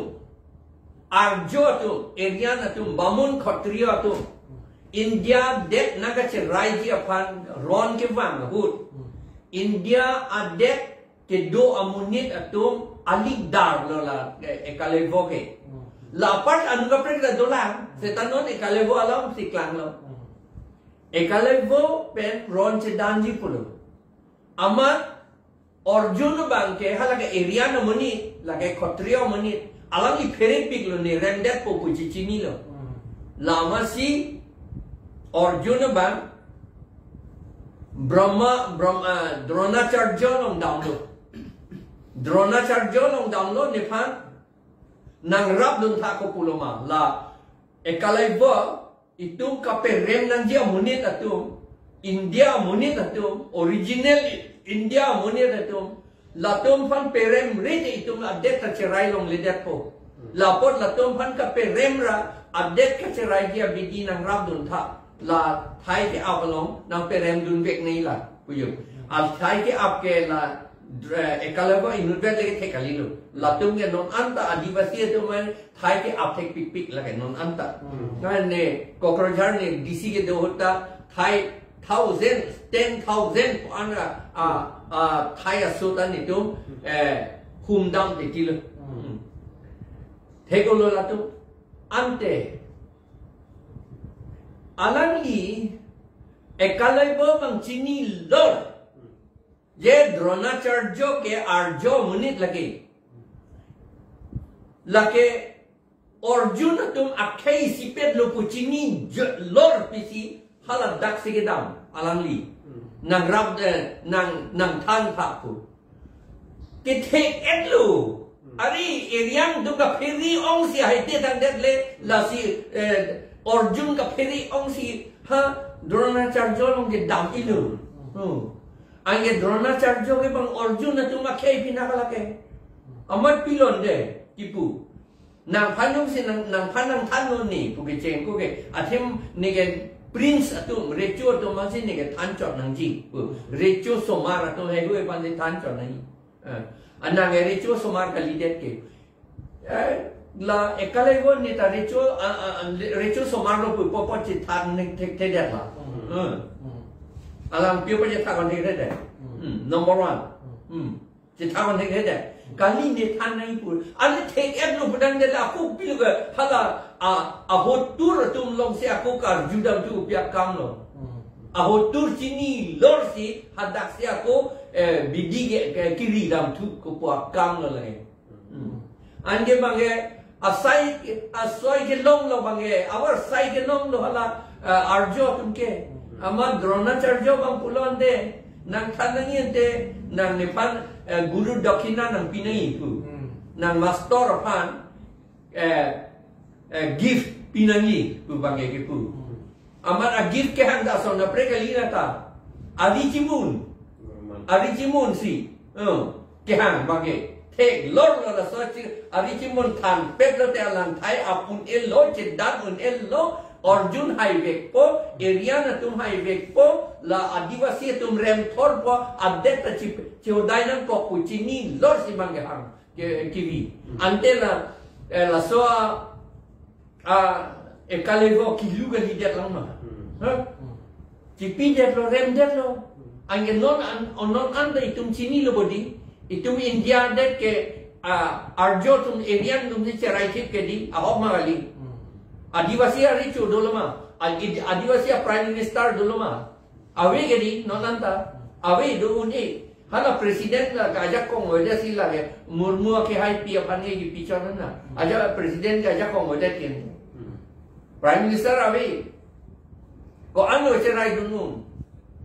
arjo tu area na tu bamun khatriya tu india det na ka che raiji apan ron ke bang hut India adet ke do amunit atum alik dar lo la ekalevo ke la part anugapre da dolang setanon ekalevo alam siklang lo ekalevo pen ron che danji pulo ama orjun bang ke hala ke area na muni la ke khatriya muni alang i fere pik lo ne rendet po puchi chini lo lama si orjun bang Brahma Dronacharya long download Nepal nang rap dun tha ko puloma la ekalai bo itum kape rem nang dia munit atum India munit atum original India munit atum latum fan perem rete itum adet ta cherai long ledet po lapot latum fan kape rem ra adet ka cherai dia bidi nang rap dun tha la thai ke avalong nang perem dun vek nei la puyo al thai ke ap ke la ekalava inudvet le ke kalilo la tum ke non anta adivasi to man thai ke ap thek pik pik la ke non anta na ne cockroach ne dc ke do hota thai 10,000 ana thai asutan ni tum humdam te kilo thekolo la tum ante alangli ekalai bo bang chini lor ye dronacharya ke arjo munit lage orjun tum akhai sipet lo puchini lor pisi hala dak sigedam alangli nang rap nang than thapu ke take etlu ari eriang du ka pheri ong si hai te thang det le la si orjun ka pheri ong si ha Dronacharya long ke dam ilu ange Dronacharya ke bang orjun na tu ma khei pinakala ke amat pilon de tipu nang phanung si nang phanang than ni pu ke cheng ko ke athem ni ke Prince atum recho to masih ni ke than chot nang ji recho somar atum hai gue pandai than chot nang anang recho somar kali det ke la ekale go ni ta recho somar lo pu popo chi than ni tek te det la alam piu pa je tha kon tek det number 1 chi tha kon tek det kali ni than nai pu ale tek et lo padang de la ku piu ke hala a hotur tum long se aku kar judam tu pia kam lo a hotur chini lor si hadak se aku bidi ke kiri dam tu ko pua kam lo lai anje bange asai ke long lo bange awar sai ke long lo hala arjo tum ke ama Dronacharya bang pulon de nang thanangin te nang nepan guru dakina nang pinai tu nang master pan gift pinangi pu bange ke pu amar a gift ke hang da so na prekalina ta adi cimun si ke hang bange tek lor la so chi adi cimun than pet lo te alang thai apun el lo che dan un el lo orjun hai vek po eriana tum hai vek po la adivasi tum rem thor po adet ta chi chodai nan po puchini lor si bange hang ke kiwi ante la so ekalevo kiluga li det lama cipi det lo rem det lo ange non anda itum chini lo bodi itum India det ke arjo tum erian tum ni cerai kip ke di ahok magali adivasi ari chu dolama adivasi prime minister dolama awe ke di non anta awe do uni hala presiden la gajak kong weda sila ke murmu ke hai pi apane ki pichon na aja presiden gajak kong weda ken prime minister awe ko ano cerai dunun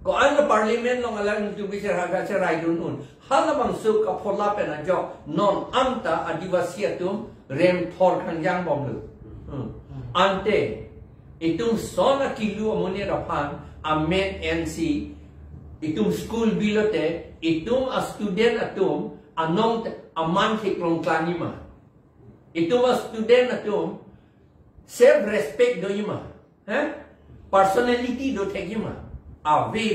ko ano parliament long alang tu bicara haga cerai dunun hala bang su ka phola pe na jo non anta adivasi atum rem thor khanjang bom lu ante itum sona kilu amone rapan amen nc itum school bilote itum a student atum anong aman thiklong klanima itum a student atum self respect do yima personality do thegima ave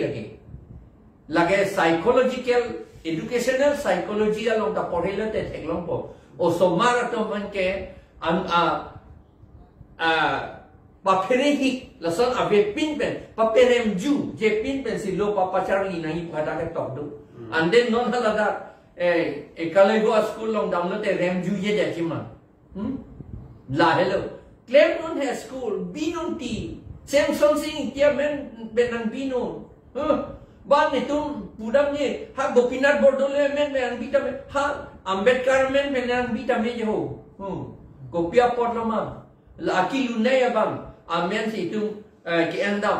lage psychological educational psychology along the porelate theglong po o somara to man ke paperehi lasan ave pinpen paperem ju je pinpen si lo papachari nahi pada ke tok do and then non halada kalego school long down te rem ju ye de chima la hello claim non he school binon ti sem son sing kia men benang binon ban itum pudam ni ha gopinath bordole men benang bita ha ambedkar men benang bita me jo kopia pot lama la akilu ne bang amen si tum ke andam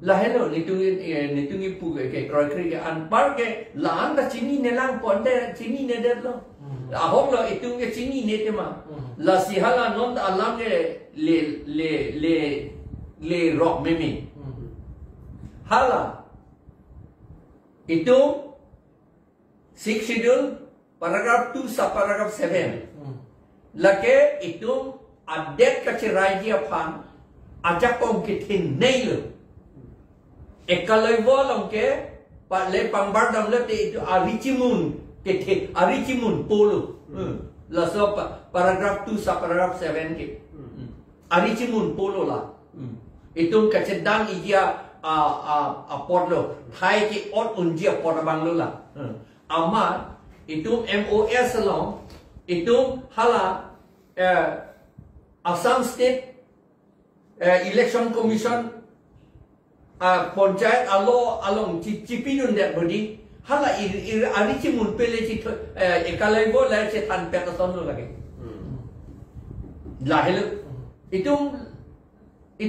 la hello ni tungi pu ke kroi kri ke an par ke la an da chini ne lang pon de chini ne de lo a hok lo itung ke chini ne te ma la si hala non da alam le rock meme hala itu 6 schedule paragraph 2 sub paragraph 7 lake itu adet kacerai dia pan ajak kong kitin nail ekaloi volong ke le pangbar dam le te itu arichimun ke arichimun polo la so paragraph 2 sub paragraph 7 ke arichimun polo la itu kacedang ijia porlo thai ki ot unjia porabang lo la ama itu MOS long itu hala Assam State Election Commission Panchayat along cipinun dat bodi hala arichimun pele ci ekalai bo la ce tan petason lo lagi la helu itu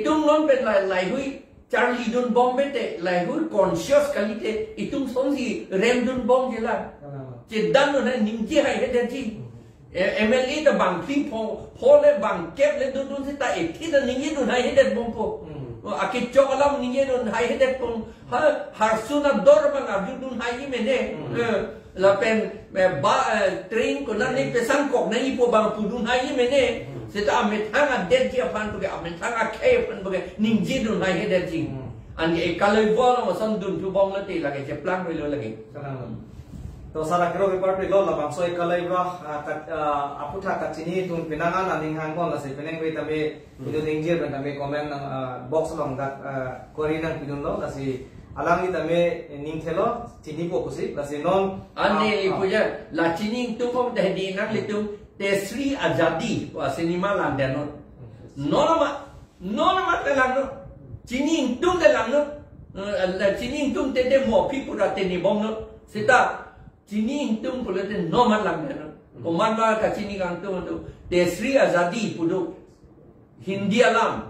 non pen lai hui Charlie dun bom bete lai hu conscious kali te itung song si rem dun bom je la che dan no na ning ji hai he ji MLA ta bang phi pho le bang kep le dun si ta e thi da ning ji dun hai he det bom po akit chok alam ning ji dun hai he det pom har suna dor bang ab dun hai me ne la pen ba train ko na ni pesang kok na ipo bang pu dun hai me ne Sita amit hanga detji apan page amit hanga khay apan page ningji dun hai he detji an ye kaloi bol mo san dun tu bong lati lagi je plan lo lagi to sala kero report pe lo la bang so kalai bra aputha ka chini tun pinangan aning hang kon la se peneng we tabe video ningji ben tabe comment box long dak korinang pidun lo la si alang ni tabe ning thelo chini po kusi la si non ane li puja la chini tu pom de di nang li tu Tesri Azadi wa sinima landano nolama telano chini tung telano la chini tung te mo pipura te ni bom no sita chini tung pula te normal landano komanda ka chini kang tu Tesri Azadi pudu Hindi alam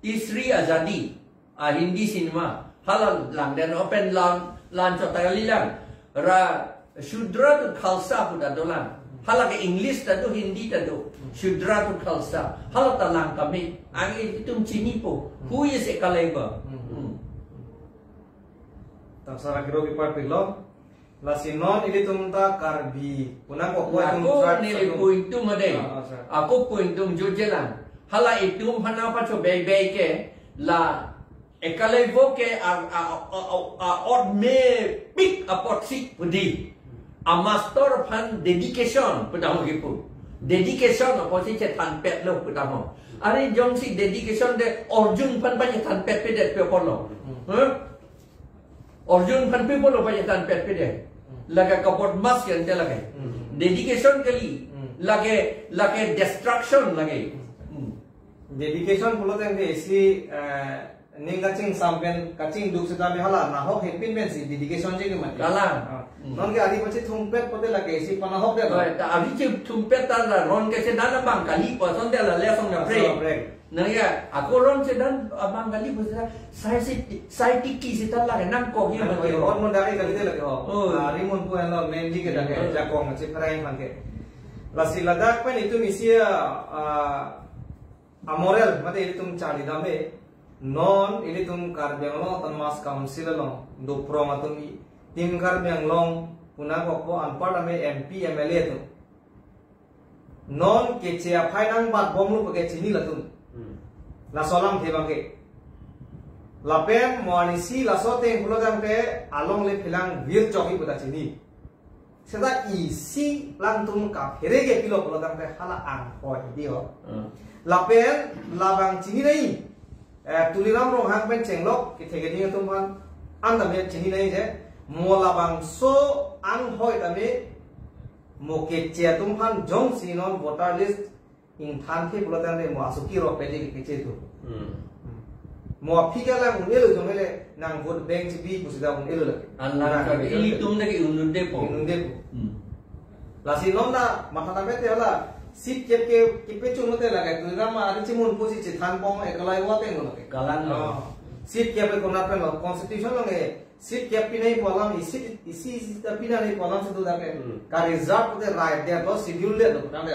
Tesri Azadi Hindi cinema halal landano open lan chotali lang ra shudra tu khalsa puda dolan Halak English tado Hindi tado Shudra tu Khalsa halak talang kami ang itum chini po who is a kalaiba tak sara kiro ki part pilo la sinon ili tumta karbi punang ko ko aku nili pointum ade aku pointum jojelan hala itum hana pa cho bay ke la ekalaibo ke od me pick apot si pudi a master fan dedication pedang gitu dedication apa sih cetan pet lo pedang ari jong si dedication de orjun fan banyak tan pet pet pe polo orjun fan pe polo banyak tan pet pet laga kapot mas yang dia lagi dedication kali lagi destruction lagi dedication polo teng de isi ning kacing sampen kacing duk sita me hala na hok hepin men si dedication je ke mat kala non ke adi pachi thumpet pote lage si pana hok de ta abi chi thumpet ta la ron ke se dan bang kali pa son de la le song na break na ya aku ron se dan abang kali busa sai tiki si ta la nang ko hi ma on mon dai kali de lage ho rimon pu en lo menji ke dage jakong chi phrai man ke lasi ladak pen itu misia amorel mate itu tum chali dame non ini tum karbiang long tanmas council long do pro matum tim karbiang long punang ko anpar ame MP MLA tu non ke chia phainang bat bomlu pake chini latum la solam the bangke la pem moanisi la sote pulo jamke along le philang vir choki puta chini seda isi lang tum ka herege pilo pulo jamke hala ang ko dio la pen la bang chini nei tuliram rong hang pen chenglok ki thege ding tum ban an da me chini nei je mola bang so anghoi da me mo ke che tum han jong sinon voter list in than ke pulo tan re mo asuki ro pe de ke che tu mo phika la un elo jong ele nang vote bank chi bi kusida un elo la an la ka ili tum de ki unun de po la sinon na matha na me te la sit kep ke kipe chung te la ga tuliram ma ari chimun posi chi than pong e kalai wa pe ngol ke kalan sit kep ko na pen lo constitution lo nge sit kep pi nei polam isi ta pi na nei polam se du da ke ka reserve te right there lo schedule le do na le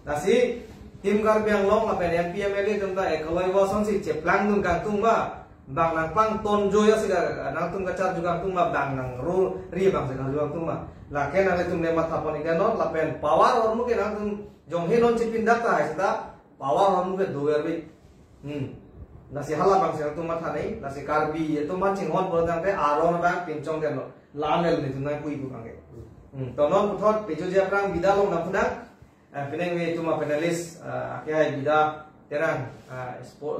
la si tim gar biang long la pen MPMLA tum da e kalai wa song si che plang dun ka tung ba bang nang pang ton jo ya si ga nang tum ka cha ju ga tung ba bang nang ru ri bang se ga ju tung ba la ke na le tum ne matha poni ke non la pen power or mu ke nang tum jong he non chi pin dak ta hai sta power or mu ke do wer bi la si hala bang se tum matha nei la si kar bi ye tum man ching hon pro dang ke aron bang pin chong ke no la nel ni tum nai pui bu bang ke to non puthot pe jo je prang bidalong nang phuna pineng we tuma panelist akhirnya bida terang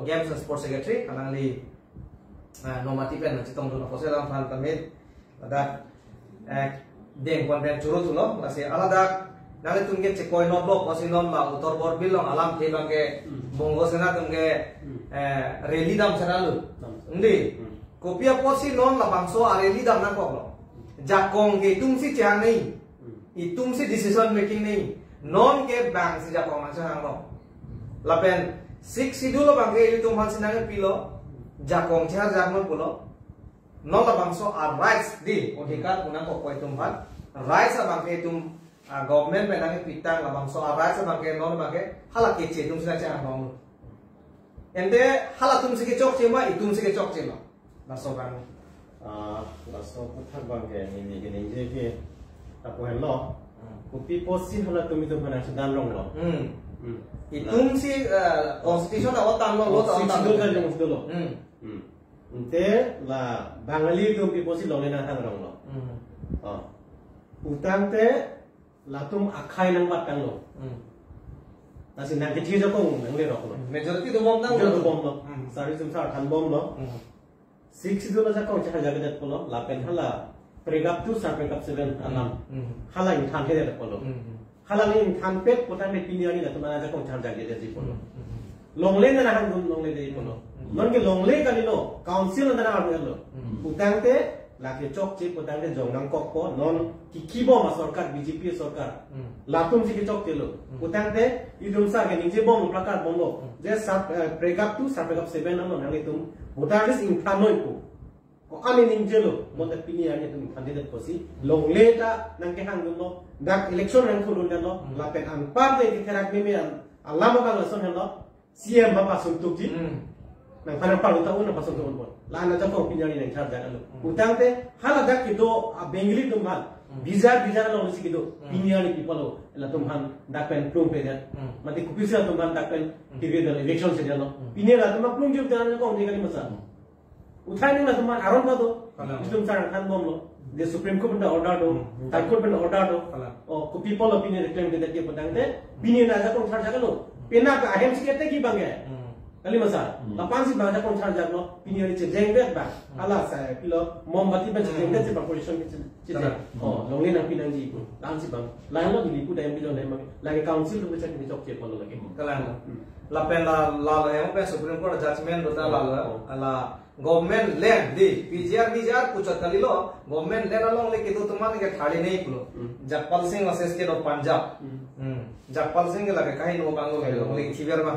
games and sports secretary kanang li nomati pen chitong dun apose lang fan tamit ada deng konven churu tulo lase alada nale tumge chekoi no blok posinon la utor bor bilong alam the bangke bongo sena tumge rally dam sanalu ndi kopia posi non la bangso rally dam na ko jakong ke tumsi chang nei i tumsi decision making nei non ke bang si jakong ang sang lo lapen 6 schedule bang ke itu man sinang pilo jakong char jakmon pulo no la bangso a rights di odhikar unang ko koi tum bhat rights abangke tum government penangi pitang la bangso a rights abangke non bangke hala ke che tum sina cha ngom ende hala tum sike chok chema itum sike chok chema la so bang la so puthak bangke ni ge ni je ke tapo hello ku pipot si hala tumi to bana sudan rong lo itum si constitution awat tam lo ta sidul kan jong sidul lo Ente la Bangali tu pipot si longle na tang rong lo utang te latum akhai nang bat kang lo nasi nang kecil je kong nang le rok lo majority tu bom tang majority bom lo sari sum sar than bom lo sik sidul la kong chha jaga det lo la pen hala pregap tu sar pregap 7 alam hala in than ke det lo hala in than pet potang me piniani la tumana ja kong chha jaga det ji lo longle na hang dum longle de lo non ke longle kali lo council na na lo utang te la ke chok che potang te jong nang kok po non ki kibo ma sarkar BJP sarkar latum si ke chok ke lo utang te idum sa ke ninje bom plakar bom lo je sa pregap tu sa pregap 7 no nang tum utang is in thanoi ko ani ninje lo mon ta pini ani tum thande det ko si longle ta nang ke hang dum lo dak election nang ko lo la pen an par de ke therak me Allah ma ka son hello CM bapa suntuk ji nang phana palu ta una pasong ton bon la na jako pinyani nang char jaga lo utang te hala dak ki do bengali tum han visa lo si ki do pinyani people la tum han dak pen plum pe dat mati kupisa tum han dak pen tv da election se jalo pinyala tum plum ju dan ko ni kali masa uthai ni tum aron ba do tum sar kan bom lo the supreme court da order do high court da order do o ku people opinion reclaim de ke patang te pinyana ja ko char jaga lo pena ka ahem si kete ki bange kali masa lapan si bangsa kon char jagno piniori che jengbe ba ala sa kilo mombati ba jengbe che population che longle na pinang ji ko lan si bang lan lo di ku dai mi lo ne ma la ke council lu che ni chok che polo lagi kalang la pen la yang pe supreme court judgment do ta la government land di PGR kuchat kali lo government land along le ke to tumar ke thali nei kulo Japal Singh versus ke do Punjab Japal Singh la ke kahi no banglo le thiber ba